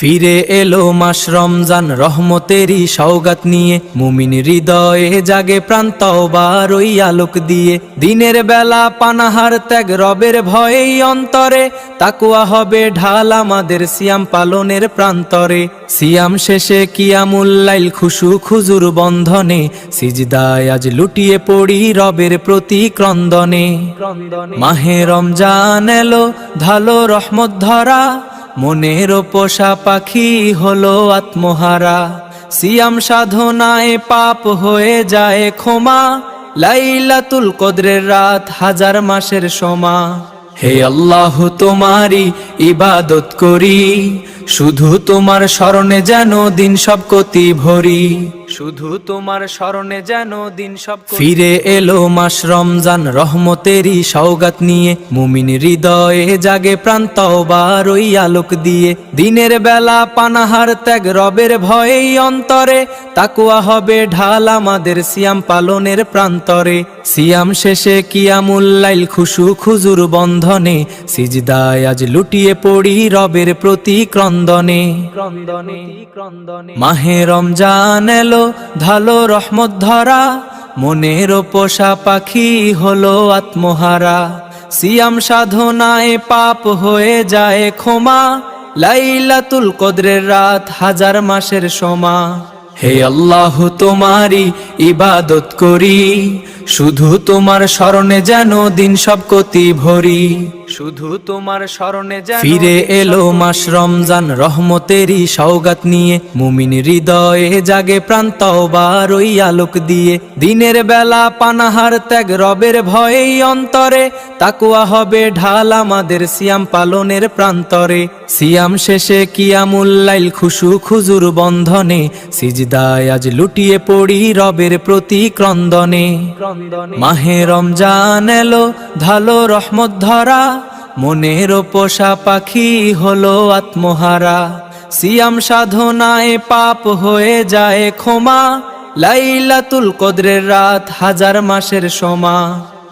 ফিরে এলো মাস রমজান রহমতেরই সওগাত নিয়ে, মুমিন হৃদয়ে জাগে প্রাণ তওবার ওই আলোক দিয়ে। দিনের বেলা পানাহার ত্যাগ রবের ভয়েই অন্তরে, তাকওয়া হবে ঢাল আমাদের সিয়াম পালনের প্রান্তরে। সিয়াম শেষে কিয়ামুল লাইল খুশু খুজুর বন্ধনে, সিজদায় আজ লুটিয়ে পড়ি রবের প্রতি ক্রন্দনে। মাহে রমজান এলো ঢালো রহমত ধরা, মনের পোষা পাখি হলো আত্মহারা। সিয়াম সাধনায় পাপ হয়ে যায় ক্ষমা, লাইলাতুল কদরের রাত হাজার মাসের সমা। হে আল্লাহ তোমারি ইবাদত করি, শুধু তোমার স্মরণে যেন দিন সব কতি ভরি। শুধু তোমার স্মরণে যেন দিন সব। ফিরে এলো মাস রমজান রহমতেরই সওগাত নিয়ে, মুমিন হৃদয়ে জাগে প্রাণ তওবার ওই আলোক দিয়ে। দিনের বেলা পানাহার ত্যাগ রবের ভয়েই অন্তরে, তাকওয়া হবে ঢাল আমাদের সিয়াম পালনের প্রান্তরে। সিয়াম শেষে কিয়ামুল লাইল খুশু খুজুর বন্ধনে, সিজদায় আজ লুটিয়ে পড়ি রবের প্রতি ক্রন্দনে। মাহে রমজান এলো ঢালো রহমত ধরা, মনের পোষা পাখি হলো আত্মহারা। সিয়াম সাধনায় পাপ হয়ে যায় ক্ষমা, লাইলাতুল কদরের রাত হাজার মাসের সমা। হে আল্লাহ তোমারি ইবাদত করি, শুধু তোমার স্মরণে যেন দিন সব কতি ভরি। শুধু তোমার স্মরণে যেন। ফিরে এলো মাস রমজান রহমতেরই সওগাত নিয়ে, মুমিন হৃদয়ে জাগে প্রাণ তওবার ওই আলোক দিয়ে। দিনের বেলা পানাহার ত্যাগ রবের ভয়েই অন্তরে, তাকওয়া হবে ঢাল আমাদের সিয়াম পালনের প্রান্তরে। সিয়াম শেষে কিয়ামুল লাইল খুশু খুজুর বন্ধনে, সিজদায় আজ লুটিয়ে পড়ি রবের প্রতি ক্রন্দনে। মাহে রমজান এলো ঢালো রহমত ধরা, মনের পোষা পাখি হলো আত্মহারা। সিয়াম সাধনায় পাপ হয়ে যায় ক্ষমা, লাইলাতুল কদরের রাত হাজার মাসের সমা।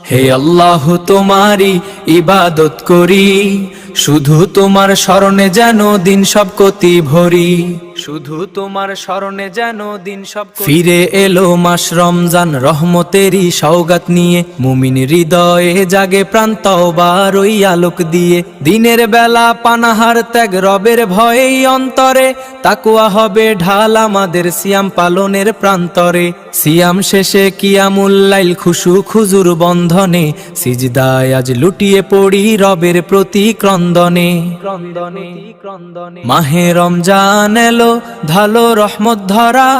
হে আল্লাহ তোমারি ইবাদত করি, শুধু তোমার স্মরণে যেন দিন সব কতি ভরি। শুধু তোমার স্মরণে যেন দিন সব। ফিরে এলো মাস রমজান রহমতেরই সওগাত নিয়ে, মুমিন হৃদয়ে জাগে প্রাণ তওবার ওই আলোক দিয়ে। দিনের বেলা পানাহার ত্যাগ রবের ভয়েই অন্তরে, তাকওয়া হবে ঢাল আমাদের সিয়াম পালনের প্রান্তরে। সিয়াম শেষে কিয়ামুল লাইল খুশু খুজুর বন্ধনে, সিজদায় আজ লুটিয়ে পড়ি রবের প্রতি ক্রন্দনে। মাহে রমজান এলো ঢালো রহমত ধরা,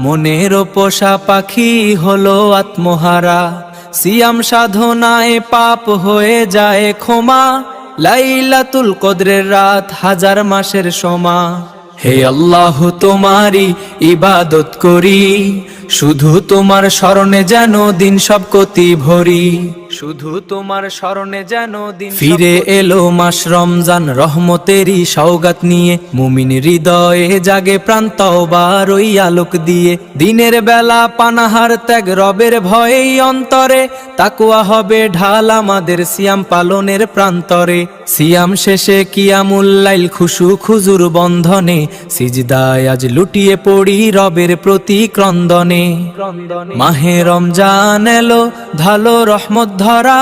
মনের পোষা পাখি হলো আত্মহারা। সিয়াম সাধনায় পাপ হয়ে যায় ক্ষমা, লাইলাতুল কদরের রাত হাজার মাসের সমা। হে আল্লাহ তোমারি ইবাদত করি, শুধু তোমার স্মরণে যেন দিন সব কতি ভরি। শুধু তোমার স্মরণে যেন দিন। ফিরে এলো মাস রমজান রহমতেরই সওগাত নিয়ে, মুমিন হৃদয়ে জাগে প্রাণ তওবার ওই আলোক দিয়ে। দিনের বেলা পানাহার ত্যাগ রবের ভয়েই অন্তরে, তাকওয়া হবে ঢাল আমাদের সিয়াম পালনের প্রান্তরে। সিয়াম শেষে কিয়ামুল লাইল খুশু খুজুর বন্ধনে, সিজদায় আজ লুটিয়ে পড়ি রবের প্রতি ক্রন্দনে। মাহে রমজান এলো ঢালো রহমত ধরা,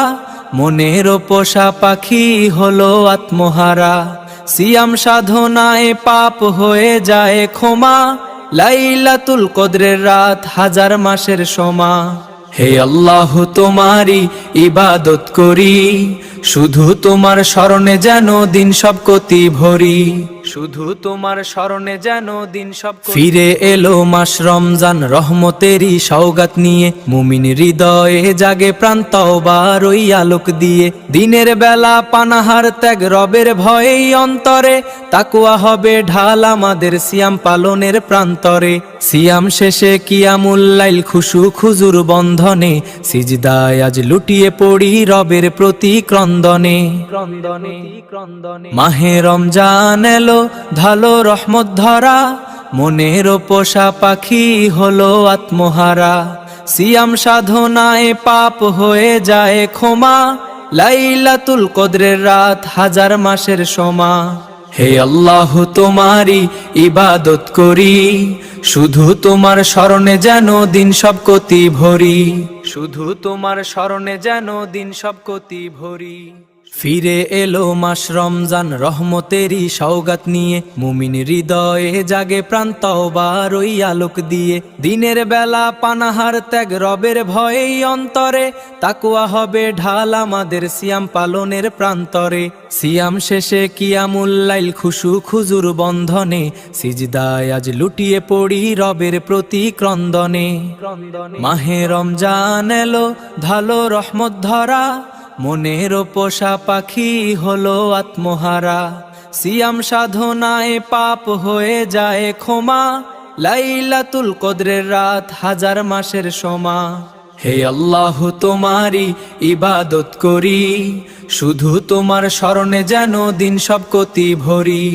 মনের পোষা পাখি হলো আত্মহারা। সিয়াম সাধনায় পাপ হয়ে যায় ক্ষমা, লাইলাতুল কদরের রাত হাজার মাসের সমা। হে আল্লাহ তোমারি ইবাদত করি, শুধু তোমার স্মরণে যেন দিন সব কতি ভরি। শুধু তোমার স্মরণে যেন দিন সব। ফিরে এলো মাস রমজান রহমতেরই সওগাত নিয়ে, মুমিন হৃদয়ে জাগে প্রাণ তওবার ওই আলোক দিয়ে। দিনের বেলা পানাহার ত্যাগ রবের ভয়েই অন্তরে, তাকওয়া হবে ঢাল আমাদের সিয়াম পালনের প্রান্তরে। সিয়াম শেষে কিয়ামুল লাইল খুশু খুজুর বন্ধনে, সিজদায় আজ লুটিয়ে পড়ি রবের প্রতি ক্রন্দনে। মাহে রমজান এলো ঢালো রহমত ধরা, মনের পোষা পাখি হলো আত্মহারা। সিয়াম সাধনায় পাপ হয়ে যায় ক্ষমা, লাইলাতুল কদরের রাত হাজার মাসের সমা। হে আল্লাহ তোমারই ইবাদত করি, শুধু তোমার স্মরণে যেন দিন সব কতি ভরি, শুধু তোমার স্মরণে যেন দিন সব কতি ভরি। ফিরে এলো মাস রমজান রহমতেরই সওগাত নিয়ে, মুমিন হৃদয়ে জাগে প্রাণ তওবার ওই আলোক দিয়ে। দিনের বেলা পানাহার ত্যাগ রবের ভয়েই অন্তরে, তাকওয়া হবে ঢাল আমাদের সিয়াম পালনের প্রান্তরে। সিয়াম শেষে কিয়ামুল লাইল খুশু খুজুর বন্ধনে, সিজদায় আজ লুটিয়ে পড়ি রবের প্রতি ক্রন্দনে। মাহে রমজান এলো ঢালো রহমত ধরা, মনের পোষা পাখি হলো আত্মহারা। সিয়াম সাধনায় পাপ হয়ে যায় ক্ষমা, লাইলাতুল কদরের রাত হাজার মাসের সমা। হে আল্লাহ তোমারই ইবাদত করি, শুধু তোমার স্মরণে যেন দিন সব কতি ভরি,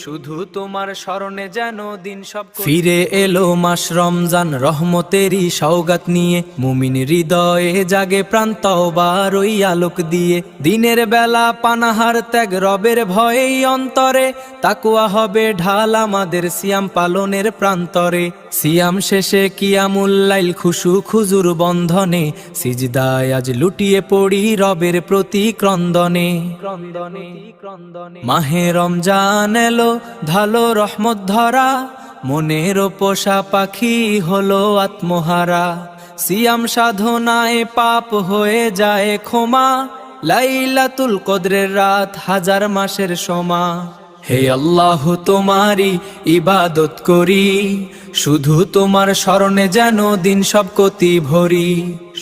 শুধু তোমার স্মরণে যেন দিন সব। ফিরে এলো মাস রমজান রহমতেরই সওগাত নিয়ে, মুমিন হৃদয়ে জাগে প্রাণ তওবার ওই আলোক দিয়ে। দিনের বেলা পানাহার ত্যাগ রবের ভয়েই অন্তরে, তাকওয়া হবে ঢাল আমাদের সিয়াম পালনের প্রান্তরে। সিয়াম শেষে কিয়ামুল লাইল খুশু খুজুর বন্ধনে, সিজদায় আজ লুটিয়ে পড়ি রবের প্রতি ক্রন্দনে। মাহে রমজান এলো ঢালো রহমত ধরা, মনের পোষা পাখি হলো আত্মহারা। সিয়াম সাধনায় পাপ হয়ে যায় ক্ষমা, লাইলাতুল কদরের রাত হাজার মাসের সমা। হে আল্লাহ তোমারই ইবাদত করি, শুধু তোমার স্মরণে যেন দিন সব কতি ভরি,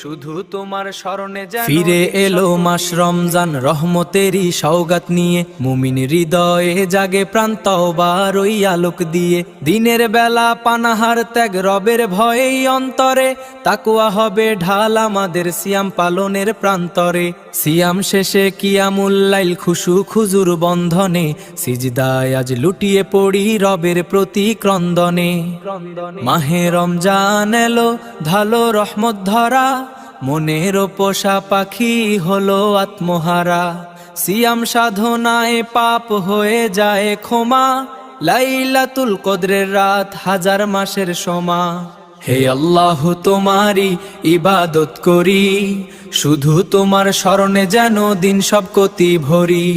শুধু তোমার স্মরণে যেন। ফিরে এলো মাস রমজান রহমতেরই সওগাত নিয়ে, মুমিন হৃদয়ে জাগে প্রাণ তওবার ওই আলোক দিয়ে। দিনের বেলা পানাহার ত্যাগ রবের ভয়েই অন্তরে, তাকওয়া হবে ঢাল আমাদের সিয়াম পালনের প্রান্তরে। সিয়াম শেষে কিয়ামুল লাইল খুশু খুজুর বন্ধনে, সিজদায় আজ লুটিয়ে পড়ি রবের প্রতি ক্রন্দনে। মাহে রমজান এলো ঢালো রহমত ধরা, মনের পোষা পাখি হলো আত্মহারা। সিয়াম সাধনায় পাপ হয়ে যায় ক্ষমা, লাইলাতুল কদরের রাত হাজার মাসের সমা। হে আল্লাহ তোমারই ইবাদত করি, শুধু তোমার স্মরণে যেন দিন সব কতি ভরি,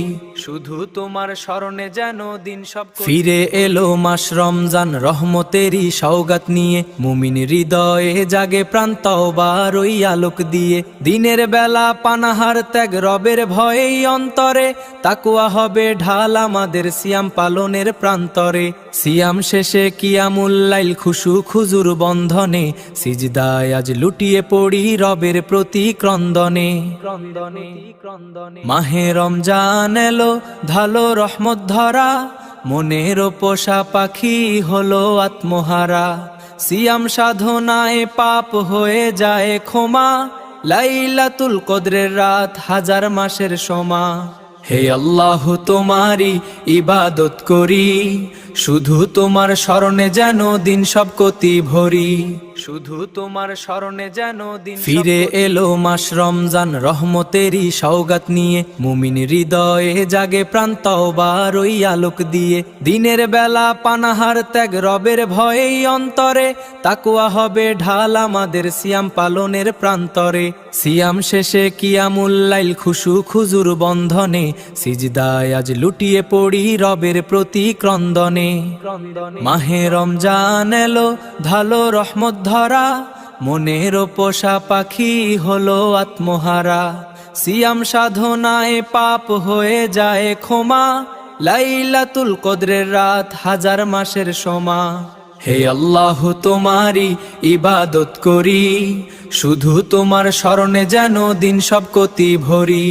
শুধু তোমার স্মরণে যেন দিন সব। ফিরে এলো মাস রমজান রহমতেরই সওগাত নিয়ে, মুমিন হৃদয়ে জাগে প্রাণ তওবার ওই আলোক দিয়ে। দিনের বেলা পানাহার ত্যাগ রবের ভয়েই অন্তরে, তাকওয়া হবে ঢাল আমাদের সিয়াম পালনের প্রান্তরে। সিয়াম শেষে কিয়ামুল লাইল খুশু খুজুর বন্ধনে, সিজদায় আজ লুটিয়ে পড়ি রবের প্রতি ক্রন্দনে। মাহে রমজান এলো ঢালো রহমত ধরা, মনের পোষা পাখি হলো আত্মহারা। সিয়াম সাধনায় পাপ হয়ে যায় ক্ষমা, লাইলাতুল কদরের রাত হাজার মাসের সমা। হে আল্লাহ তোমারই ইবাদত করি, শুধু তোমার স্মরণে যেন দিন সব কতি ভরি, শুধু তোমার স্মরণে যেন দিন। ফিরে এলো মাস রমজান রহমতেরই সওগাত নিয়ে, মুমিন হৃদয়ে জাগে প্রাণ তওবার ওই আলোক দিয়ে। দিনের বেলা পানাহার ত্যাগ রবের ভয়েই অন্তরে, তাকওয়া হবে ঢাল আমাদের সিয়াম পালনের প্রান্তরে। সিয়াম শেষে কিয়ামুল লাইল খুশু খুজুর বন্ধনে, সিজদায় আজ লুটিয়ে পড়ি রবের প্রতি ক্রন্দনে। মাহে রমজান এলো ঢালো রহমত ধরা, মনের পোষা পাখি হলো আত্মহারা। সিয়াম সাধনায় পাপ হয়ে যায় ক্ষমা, লাইলাতুল কদরের রাত হাজার মাসের সমা। হে আল্লাহ তোমারই ইবাদত করি, শুধু তোমার স্মরণে যেন দিন সব কতি ভরি,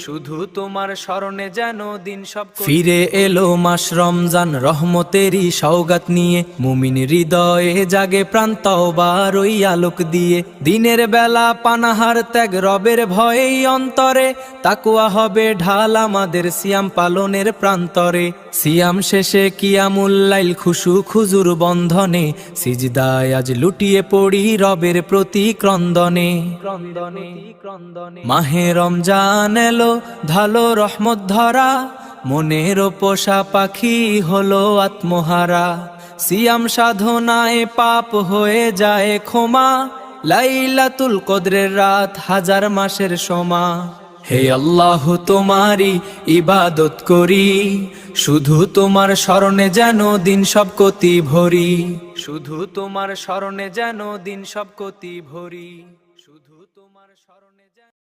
শুধু তোমার স্মরণে যেন দিন সব। ফিরে এলো মাস রমজান রহমতেরই সওগাত নিয়ে, মুমিন হৃদয়ে জাগে প্রাণ তওবার ওই আলোক দিয়ে। দিনের বেলা পানাহার ত্যাগ রবের ভয়েই অন্তরে, তাকওয়া হবে ঢাল আমাদের সিয়াম পালনের প্রান্তরে। সিয়াম শেষে কিয়ামুল লাইল খুশু খুজুর বন্ধনে, সিজদায় আজ লুটিয়ে পড়ি রবের প্রতি ক্রন্দনে। মাহে রমজান এলো ঢালো রহমত ধরা, মনের পোষা পাখি হলো আত্মহারা। সিয়াম সাধনায় পাপ হয়ে যায় ক্ষমা, লাইলাতুল কদরের রাত হাজার মাসের সমা। হে আল্লাহ তোমারি ইবাদত করি, শুধু তোমার স্মরণে যেন দিন সব কতি ভরি, শুধু তোমার স্মরণে যেন দিন সব কতি ভরি, শুধু তোমার স্মরণে যেন